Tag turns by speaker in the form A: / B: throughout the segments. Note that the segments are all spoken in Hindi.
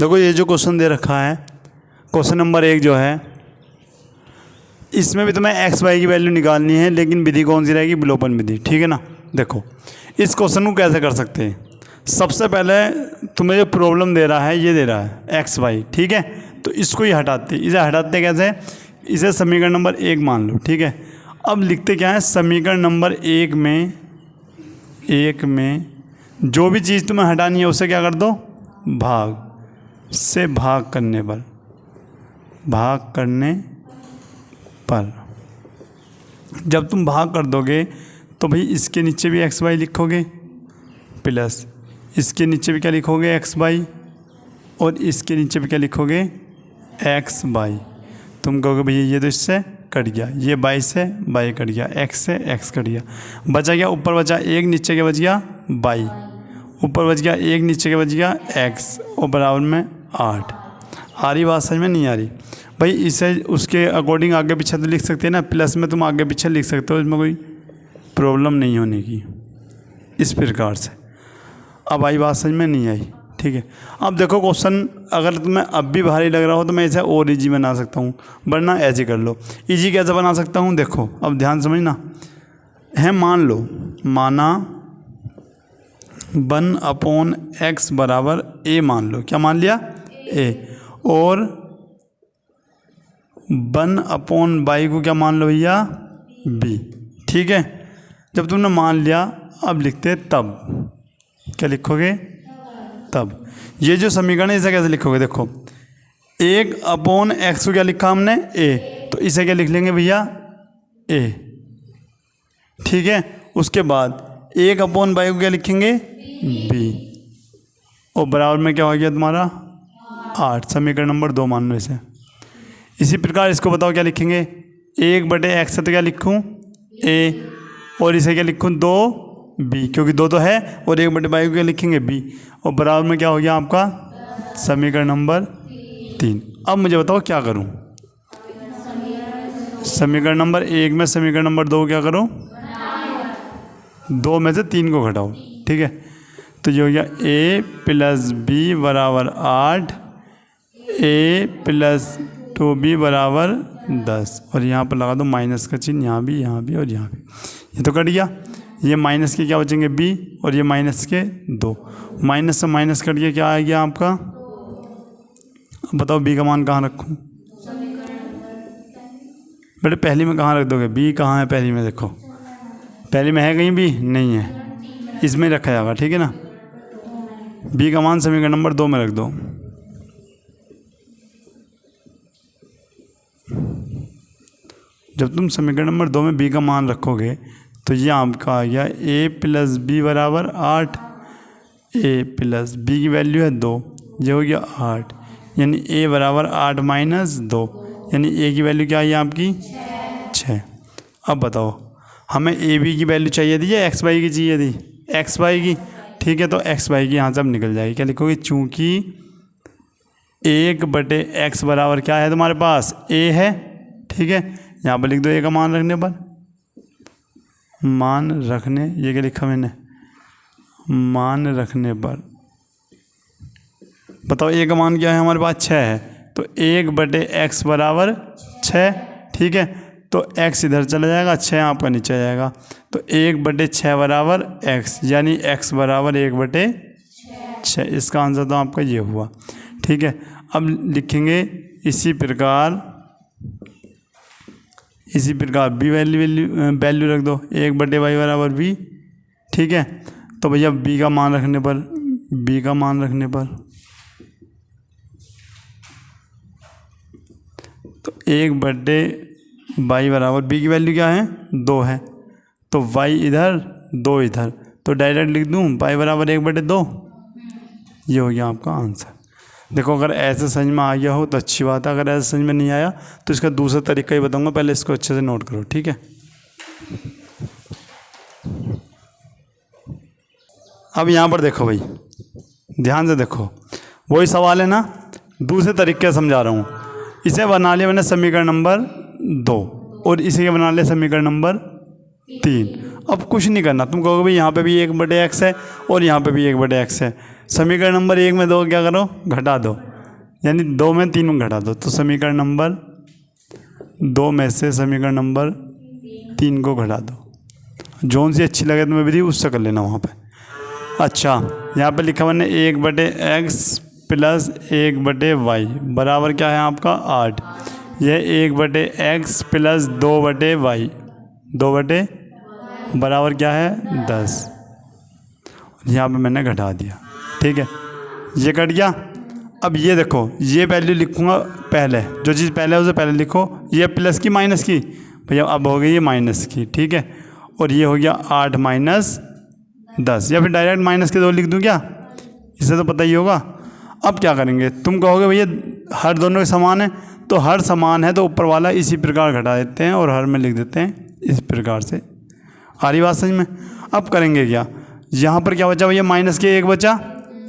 A: देखो ये जो क्वेश्चन दे रखा है, क्वेश्चन नंबर 1 जो है, इसमें भी तुम्हें एक्स वाई की वैल्यू निकालनी है, लेकिन विधि कौन सी रहेगी? विलोपन विधि। ठीक है ना। देखो इस क्वेश्चन को कैसे कर सकते हैं। सबसे पहले तुम्हें जो प्रॉब्लम दे रहा है, ये दे रहा है एक्स वाई, ठीक है। तो इसको ही हटाते, इसे हटाते कैसे? इसे समीकरण नंबर 1 मान लो, ठीक है। अब लिखते क्या है? समीकरण नंबर 1 में जो भी चीज़ तुम्हें हटानी है उसे क्या कर दो? भाग से भाग करने पर जब तुम भाग कर दोगे तो भाई इसके नीचे भी एक्स वाई लिखोगे, प्लस इसके नीचे भी क्या लिखोगे? एक्स वाई, और इसके नीचे भी क्या लिखोगे? X Y. तुम कहोगे भैया ये तो इससे कट गया, ये बाई से बाई कट गया, एक्स से एक्स कट गया, बचा क्या? ऊपर बचा 1, नीचे क्या बच गया? बाई। ऊपर बच गया 1, नीचे क्या बच गया? एक्स, और बराबर में 8। आ रही बात समझ में? नहीं आ रही भाई? इसे उसके अकॉर्डिंग आगे पीछे तो लिख सकते हैं ना, प्लस में तुम आगे पीछे लिख सकते हो, इसमें कोई प्रॉब्लम नहीं होने की। इस प्रकार से अब आई बात समझ में? नहीं आई, ठीक है। अब देखो क्वेश्चन अगर तुम्हें अब भी भारी लग रहा हो तो मैं इसे और ईजी बना सकता हूँ, वरना ऐसे कर लो। ईजी कैसे बना सकता हूँ? देखो अब ध्यान समझना है। मान लो, माना 1/x बराबर a मान लो। क्या मान लिया? a। और 1/y को क्या मान लो भैया? b। ठीक है। जब तुमने मान लिया, अब लिखते तब। क्या लिखोगे? तब। ये जो समीकरण है इसे कैसे लिखोगे? देखो 1/x को क्या लिखा हमने? a। तो इसे क्या लिख लेंगे भैया? a। ठीक है। उसके बाद 1/y को क्या लिखेंगे? b। और बराबर में क्या हो गया तुम्हारा? 8। समीकरण नंबर 2 मान लो इसे। इसी प्रकार इसको बताओ क्या लिखेंगे? 1/x है तो क्या लिखूँ? a। और इसे क्या लिखूँ? 2b, क्योंकि 2 तो है, और 1/y को क्या लिखेंगे? b। और बराबर में क्या हो गया आपका? समीकरण नंबर 3। अब मुझे बताओ क्या करूँ? समीकरण नंबर 1 में समीकरण नंबर 2 क्या करो? 2 में से 3 को घटाओ, ठीक है। तो ये हो गया a + b बराबर 8, a + 2b बराबर 10, और यहाँ पर लगा दो माइनस का चिन्ह, यहाँ भी और यहाँ भी। ये तो कट गया। ये माइनस के क्या बचेंगे? b, और ये माइनस के 2। माइनस से माइनस कट गया, क्या आ गया आपका? बताओ b का मान कहाँ रखूँ? बेटे पहली में कहाँ रख दोगे? b कहाँ है पहली में? देखो पहली में है कहीं? b नहीं है, इसमें रखा जाएगा, ठीक है ना। b का मान समीकरण नंबर 2 में रख दो। जब तुम समीकरण नंबर 2 में b का मान रखोगे तो ये आपका आ गया a + b बराबर 8। a + b की वैल्यू है 2, ये हो गया 8, यानी a बराबर 8 - 2, यानी a की वैल्यू क्या आई आपकी? 6। अब बताओ हमें a b की वैल्यू चाहिए थी या x y की चाहिए थी? x y की, ठीक है। तो x y की यहाँ से अब निकल जाएगी। क्या लिखोगे? चूँकि 1/x बराबर क्या है तुम्हारे पास? a है, ठीक है। यहाँ पर लिख दो a का मान रखने पर, ये क्या लिखा मैंने? मान रखने पर। बताओ a का मान क्या है हमारे पास? 6 है। तो 1/x बराबर 6, ठीक है। तो x इधर चला जाएगा, 6 आपका नीचे आ जाएगा। तो 1/6 बराबर x, यानी x बराबर 1/6। इसका आंसर तो आपका ये हुआ, ठीक है। अब लिखेंगे इसी प्रकार b वैल्यू रख दो, 1/y बराबर b, ठीक है। तो भैया b का मान रखने पर तो 1/y बराबर b की वैल्यू क्या है? 2 है। तो y इधर 2 इधर, तो डायरेक्ट लिख दूँ y बराबर 1/2। ये हो गया आपका आंसर। देखो अगर ऐसे समझ में आ गया हो तो अच्छी बात है, अगर ऐसे समझ में नहीं आया तो इसका दूसरा तरीका ही बताऊंगा, पहले इसको अच्छे से नोट करो, ठीक है। अब यहाँ पर देखो भाई, ध्यान से देखो, वही सवाल है ना, दूसरे तरीके से समझा रहा हूँ। इसे बना लिया मैंने समीकरण नंबर 2, और इसे के बना लिया समीकरण नंबर 3। अब कुछ नहीं करना, तुम कहोगे भाई यहाँ पे भी 1/x है और यहाँ पे भी 1/x है। समीकरण नंबर 1 में 2 क्या करो? घटा दो, यानी 2 में 3 घटा दो, तो समीकरण नंबर 2 में से समीकरण नंबर 3 को घटा दो। जोन सी अच्छी लगे तुम्हें विधि उससे कर लेना वहाँ पे। अच्छा, यहाँ पे लिखा मैंने 1/x प्लस 1/y बराबर क्या है आपका 8। यह 1/x प्लस 2/y, 2 बराबर क्या है 10। यहाँ पे मैंने घटा दिया, ठीक है, ये कट गया। अब ये देखो, ये वैल्यू लिखूँगा पहले, जो चीज़ पहले है उसे पहले लिखो। ये प्लस की माइनस की भैया, अब हो गई ये माइनस की, ठीक है। और ये हो गया 8 माइनस 10, या फिर डायरेक्ट माइनस के 2 लिख दूँ क्या, इसे तो पता ही होगा। अब क्या करेंगे, तुम कहोगे भैया हर दोनों के समान है, तो हर समान है तो ऊपर वाला इसी प्रकार घटा देते हैं और हर में लिख देते हैं इस प्रकार से। आ रही बात समझ में। अब करेंगे क्या, यहाँ पर क्या बचा भैया, माइनस के 1 बचा,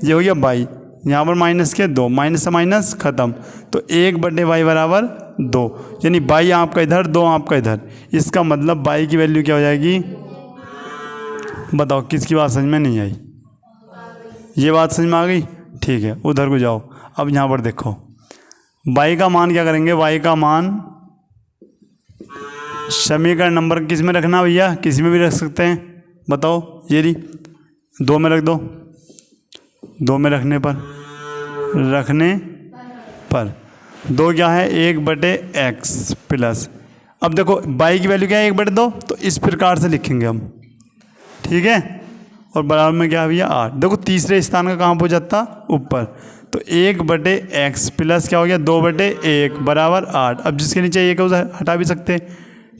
A: ये हो गया बाई, यहाँ पर माइनस के 2, माइनस से माइनस खत्म, तो 1/y बराबर 2, यानी बाई आपका इधर 2 आपका इधर। इसका मतलब बाई की वैल्यू क्या हो जाएगी, बताओ किसकी बात समझ में नहीं आई, ये बात समझ में आ गई, ठीक है। उधर को जाओ, अब यहाँ पर देखो बाई का मान क्या करेंगे, बाई का मान समीकरण नंबर किस में रखना भैया, किसी में भी रख सकते हैं, बताओ। ये रही 2 में रख दो, 2 में रखने पर 2 क्या है 1/x प्लस, अब देखो बाई की वैल्यू क्या है 1/2, तो इस प्रकार से लिखेंगे हम, ठीक है। और बराबर में क्या है भैया 8। देखो तीसरे स्थान का कहाँ पहुँच जाता, ऊपर, तो 1/x प्लस क्या हो गया 2/1 बराबर 8। अब जिसके नीचे 1 है उसे हटा भी सकते हैं,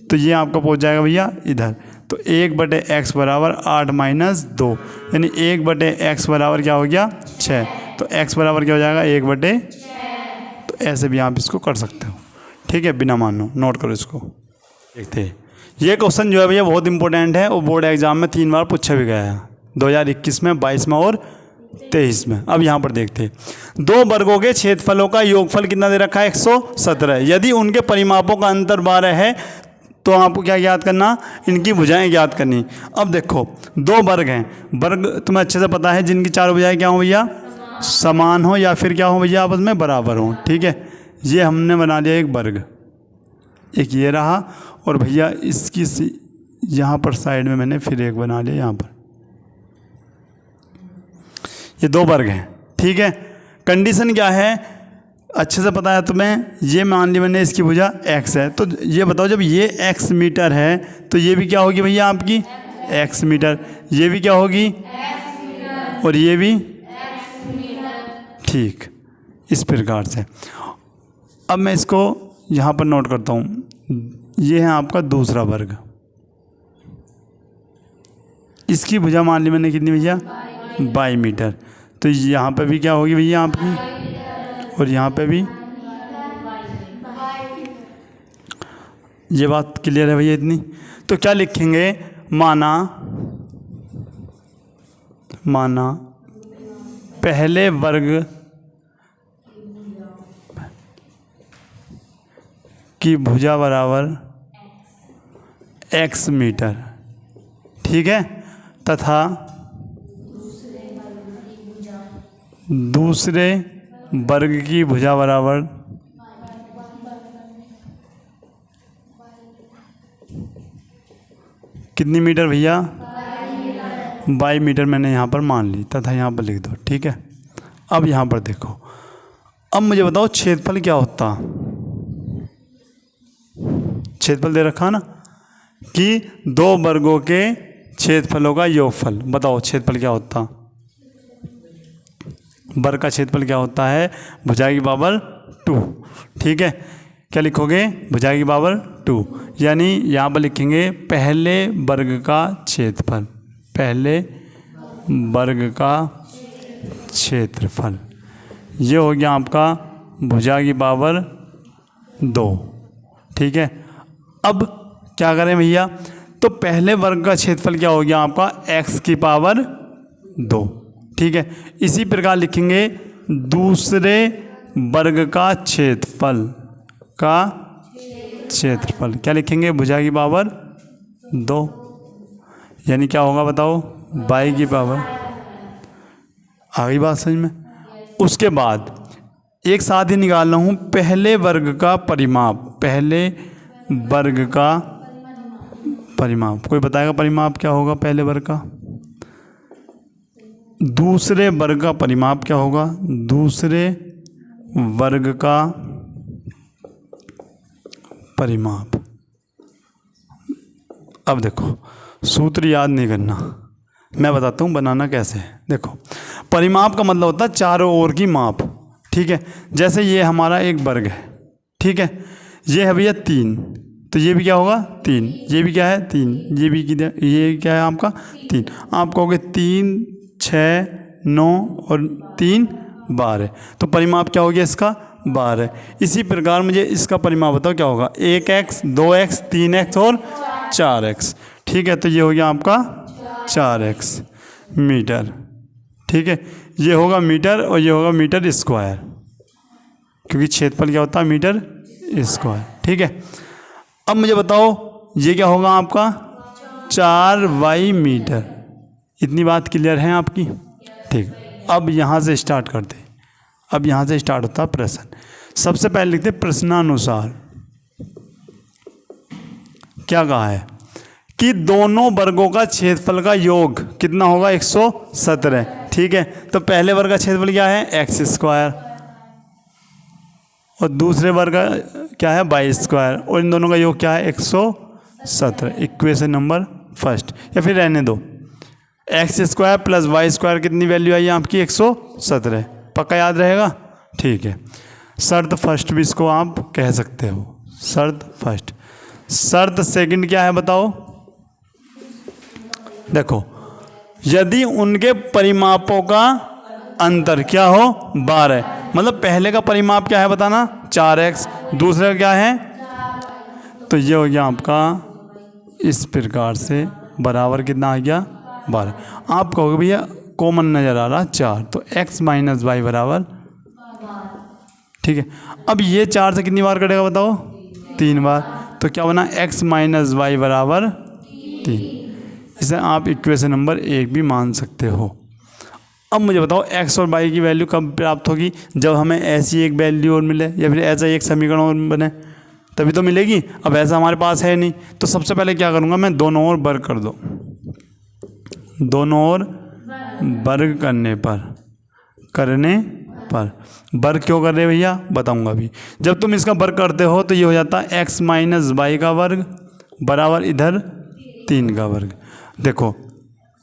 A: तो ये आपका पहुँच जाएगा भैया इधर, तो 1/x बराबर 8 माइनस 2, यानी 1/x बराबर क्या हो गया 6, तो x बराबर क्या हो जाएगा 1/6। तो ऐसे भी आप इसको कर सकते हो, ठीक है, बिना मानो, नोट करो इसको। देखते हैं, ये क्वेश्चन जो है भैया बहुत इंपॉर्टेंट है और बोर्ड एग्जाम में 3 बार पूछा भी गया है, 2021 में, 22 में और 23 में। अब यहाँ पर देखते हैं, 2 वर्गों के क्षेत्रफलों का योगफल कितना दे रखा है 117। यदि उनके परिमापों का अंतर 12 है तो आपको क्या ज्ञात करना, इनकी भुजाएं ज्ञात करनी। अब देखो 2 वर्ग हैं, वर्ग तुम्हें अच्छे से पता है जिनकी 4 भुजाएं क्या हो भैया, समान हो या फिर क्या हो भैया आपस में बराबर हो, ठीक है। ये हमने बना लिया एक वर्ग, एक ये रहा, और भैया इसकी यहाँ पर साइड में मैंने फिर एक बना लिया यहाँ पर, ये 2 वर्ग हैं, ठीक है। कंडीशन क्या है अच्छे से पता है तुम्हें, ये मान ली मैंने इसकी भुजा x है, तो ये बताओ जब ये x मीटर है तो ये भी क्या होगी भैया आपकी x मीटर, ये भी क्या होगी और ये भी, ठीक, इस प्रकार से। अब मैं इसको यहाँ पर नोट करता हूँ, ये है आपका दूसरा वर्ग, इसकी भुजा मान ली मैंने कितनी भैया 22 मीटर, तो यहाँ पे भी क्या होगी भैया आपकी, और यहाँ पे भी। ये बात क्लियर है भैया इतनी। तो क्या लिखेंगे, माना पहले वर्ग की भुजा बराबर x मीटर, ठीक है, तथा दूसरे वर्ग की भुजा बराबर कितनी मीटर भैया 22 मीटर मैंने यहाँ पर मान ली, तथा यहाँ पर लिख दो, ठीक है। अब यहाँ पर देखो, अब मुझे बताओ क्षेत्रफल क्या होता, क्षेत्रफल दे रखा ना कि 2 वर्गों के क्षेत्रफलों का योगफल, बताओ क्षेत्रफल क्या होता, वर्ग का क्षेत्रफल क्या होता है भुजा की पावर 2, ठीक है। क्या लिखोगे भुजा की पावर 2, यानी यहाँ पर लिखेंगे पहले वर्ग का क्षेत्रफल, पहले वर्ग का क्षेत्रफल, ये हो गया आपका भुजा की पावर 2, ठीक है। अब क्या करें भैया, तो पहले वर्ग का क्षेत्रफल क्या हो गया आपका x की पावर 2, ठीक है। इसी प्रकार लिखेंगे दूसरे वर्ग का क्षेत्रफल क्या लिखेंगे भुजा की पावर 2, यानी क्या होगा बताओ 22 की पावर, आ गई बात समझ में। उसके बाद एक साथ ही निकाल रहा हूँ पहले वर्ग का परिमाप, पहले वर्ग का परिमाप। कोई बताएगा परिमाप क्या होगा पहले वर्ग का? दूसरे वर्ग का परिमाप क्या होगा? दूसरे वर्ग का परिमाप। अब देखो सूत्र याद नहीं करना, मैं बताता हूँ बनाना कैसे है। देखो परिमाप का मतलब होता है चारों ओर की माप, ठीक है। जैसे ये हमारा एक वर्ग है, ठीक है, ये है भैया 3, तो ये भी क्या होगा 3, ये भी क्या है 3, ये भी ये क्या है आपका 3। आप कहोगे 3 6 9 और 3 12, तो परिमाप क्या हो गया इसका 12। इसी प्रकार मुझे इसका परिमाप बताओ क्या होगा? 1x 2x 3x और 4x, ठीक है। तो ये हो गया आपका 4x मीटर, ठीक है। ये होगा मीटर और ये होगा मीटर स्क्वायर, क्योंकि क्षेत्रफल क्या होता है मीटर स्क्वायर, ठीक है। अब मुझे बताओ ये क्या होगा आपका 4y मीटर। इतनी बात क्लियर है आपकी? ठीक। अब यहाँ से स्टार्ट करते हैं, अब यहाँ से स्टार्ट होता है प्रश्न। सबसे पहले लिखते प्रश्नानुसार क्या कहा है कि दोनों वर्गों का क्षेत्रफल का योग कितना होगा? 117, ठीक है। तो पहले वर्ग का क्षेत्रफल क्या है? एक्स स्क्वायर, और दूसरे वर्ग का क्या है? वाई स्क्वायर, और इन दोनों का योग क्या है? 117। इक्वेशन नंबर फर्स्ट, या फिर रहने दो, X square plus Y square कितनी वैल्यू आई आपकी? 117। पक्का याद रहेगा? ठीक है। शर्त फर्स्ट भी इसको आप कह सकते हो, शर्त फर्स्ट। शर्त सेकंड क्या है बताओ? देखो यदि उनके परिमापों का अंतर क्या हो? 12, मतलब पहले का परिमाप क्या है बताना? 4x, दूसरे का क्या है? तो ये हो गया आपका इस प्रकार से बराबर कितना आ गया? 12। आप कहोगे भैया कॉमन नज़र आ रहा 4, तो x माइनस वाई बराबर, ठीक है। अब ये 4 से कितनी बार कटेगा बताओ? 3 बार, तो क्या बना? x माइनस वाई बराबर 3। इसे आप इक्वेशन नंबर 1 भी मान सकते हो। अब मुझे बताओ x और y की वैल्यू कब प्राप्त होगी? जब हमें ऐसी एक वैल्यू और मिले, या फिर ऐसा एक समीकरण और बने, तभी तो मिलेगी। अब ऐसा हमारे पास है नहीं, तो सबसे पहले क्या करूँगा मैं? दोनों ओर वर्ग कर दो। दोनों ओर वर्ग करने पर वर्ग क्यों कर रहे भैया? बताऊंगा अभी। जब तुम इसका वर्ग करते हो तो ये हो जाता है x माइनस वाई का वर्ग बराबर इधर 3 का वर्ग। देखो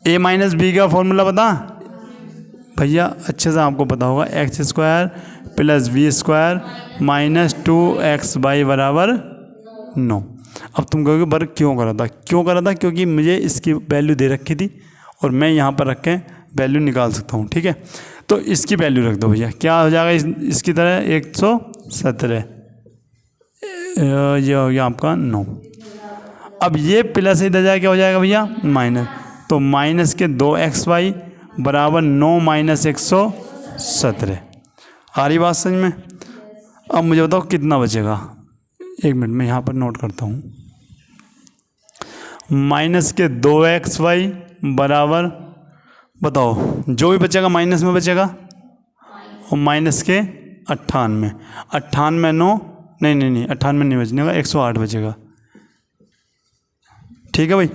A: a माइनस बी का फॉर्मूला बता भैया, अच्छे से आपको पता होगा, X square plus V square minus 2xy बराबर 9। अब तुम कहोगे वर्ग क्यों करा था? क्यों करा था? क्योंकि मुझे इसकी वैल्यू दे रखी थी और मैं यहाँ पर रख के वैल्यू निकाल सकता हूँ, ठीक है। तो इसकी वैल्यू रख दो भैया, क्या हो जाएगा इसकी तरह? 117, ये हो गया आपका 9। अब ये प्लस इधर जाए क्या हो जाएगा भैया? माइनस, तो माइनस के 2xy बराबर 9 माइनस 117। आ रही बात समझ में? अब मुझे बताओ कितना बचेगा? 1 मिनट में यहाँ पर नोट करता हूँ। माइनस के 2xy बराबर, बताओ जो भी बचेगा माइनस में बचेगा, और माइनस के 98, 98 9, नहीं 98 नहीं बचने का, 108 बचेगा, ठीक है भाई।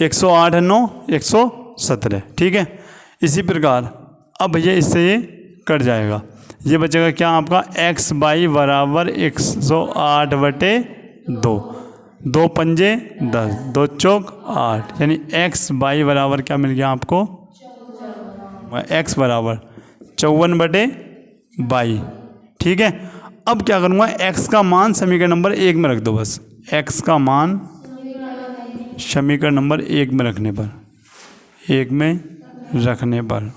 A: 108 है 9 117, ठीक है। इसी प्रकार अब भैया इससे ये कट जाएगा, ये बचेगा क्या आपका? एक्स बाई बराबर 108/2, 2 पंजे 10, 2 चौक 8, यानी एक्स बाई बराबर क्या मिल गया आपको? एक्स बराबर 54/22, ठीक है। अब क्या करूँगा? एक्स का मान समीकरण नंबर 1 में रख दो बस। एक्स का मान समीकरण नंबर 1 में रखने पर, 1 में रखने पर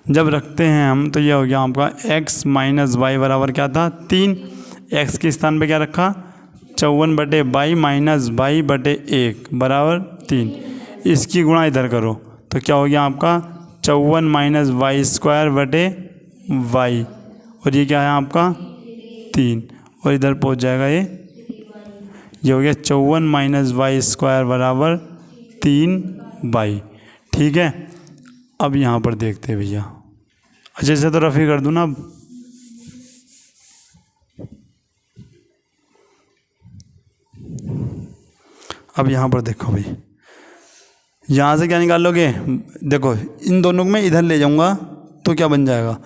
A: जब रखते हैं हम, तो ये हो गया आपका x माइनस वाई बराबर क्या था? 3। x के स्थान पे क्या रखा? 54/22 माइनस y/1 बराबर 3। इसकी गुणा इधर करो तो क्या हो गया आपका? 54 माइनस वाई स्क्वायर बटे वाई, और ये क्या है आपका? 3, और इधर पहुंच जाएगा ये हो गया 54 माइनस वाई स्क्वायर बराबर 3 वाई, ठीक है। अब यहाँ पर देखते हैं भैया, अच्छे से तो रफ़ी कर दूँ ना अब। अब यहाँ पर देखो भाई, यहाँ से क्या निकाल लोगे? देखो इन दोनों को मैं इधर ले जाऊँगा तो क्या बन जाएगा?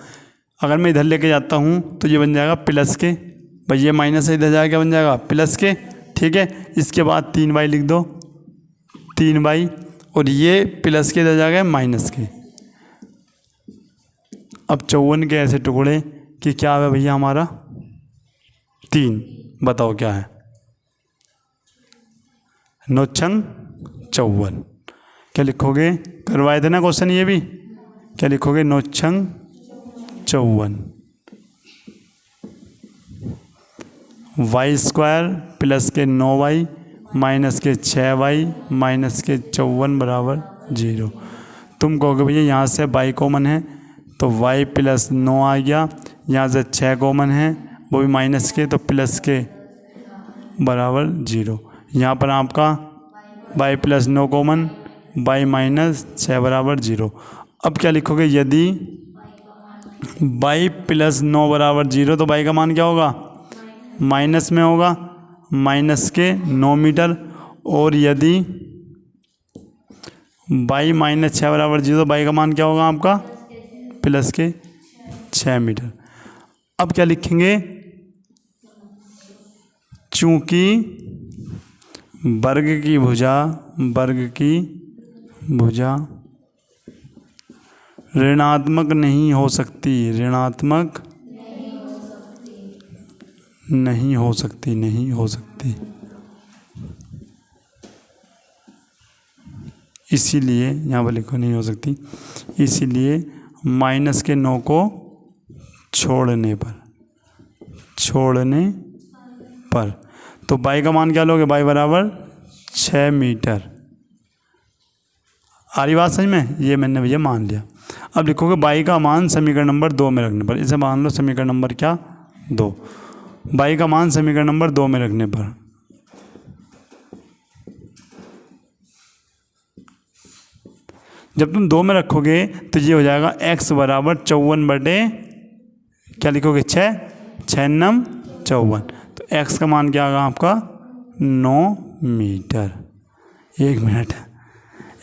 A: अगर मैं इधर लेके जाता हूँ तो ये बन जाएगा प्लस के, भाई ये माइनस से इधर जाएगा क्या बन जाएगा? प्लस के। ठीक है, इसके बाद 3y लिख दो, 3y, और ये प्लस के इधर जाएगा माइनस के। अब 54 के ऐसे टुकड़े कि क्या है भैया हमारा? 3। बताओ क्या है? 9 छंग 54। क्या लिखोगे? करवाए थे ना क्वेश्चन ये भी। क्या लिखोगे? 9 छंग 54। y² प्लस के 9y माइनस के 6y माइनस के 54 बराबर 0। तुम कहोगे भैया यहाँ से y कॉमन है तो y प्लस 9 आ गया, यहाँ से 6 कॉमन है वो भी माइनस के, तो प्लस के बराबर 0। यहाँ पर आपका y plus 9 common, y minus 6 बराबर 0। अब क्या लिखोगे? यदि y प्लस 9 बराबर 0 तो y का मान क्या होगा? माइनस में होगा, माइनस के 9 मीटर। और यदि y माइनस 6 बराबर 0 तो y का मान क्या होगा आपका? प्लस के 6 मीटर। अब क्या लिखेंगे? चूंकि वर्ग की भुजा ऋणात्मक नहीं हो सकती, नहीं हो सकती, इसीलिए यहाँ पर लिखो नहीं हो सकती, इसीलिए माइनस के 9 को छोड़ने पर तो y का मान क्या लोगे? y बराबर 6 मीटर। आ रही बात समझ में? ये मैंने भैया मान लिया। अब लिखोगे y का मान समीकरण नंबर 2 में रखने पर। इसे मान लो समीकरण नंबर क्या? 2। y का मान समीकरण नंबर 2 में रखने पर जब तुम 2 में रखोगे तो ये हो जाएगा x बराबर 54 बटे क्या लिखोगे? 6 नम 54। तो x का मान क्या आएगा आपका? 9 मीटर। 1 मिनट,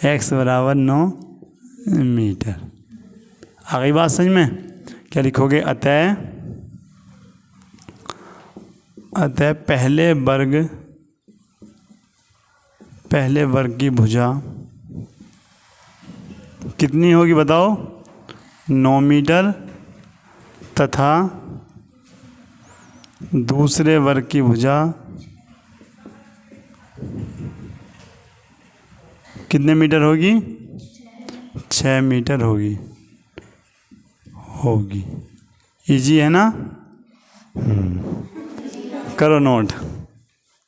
A: x बराबर 9 मीटर। आ गई बात समझ में? क्या लिखोगे? अतः पहले वर्ग की भुजा कितनी होगी बताओ? 9 मीटर, तथा दूसरे वर्ग की भुजा कितने मीटर होगी? 6 मीटर होगी। इजी है ना? करो नोट।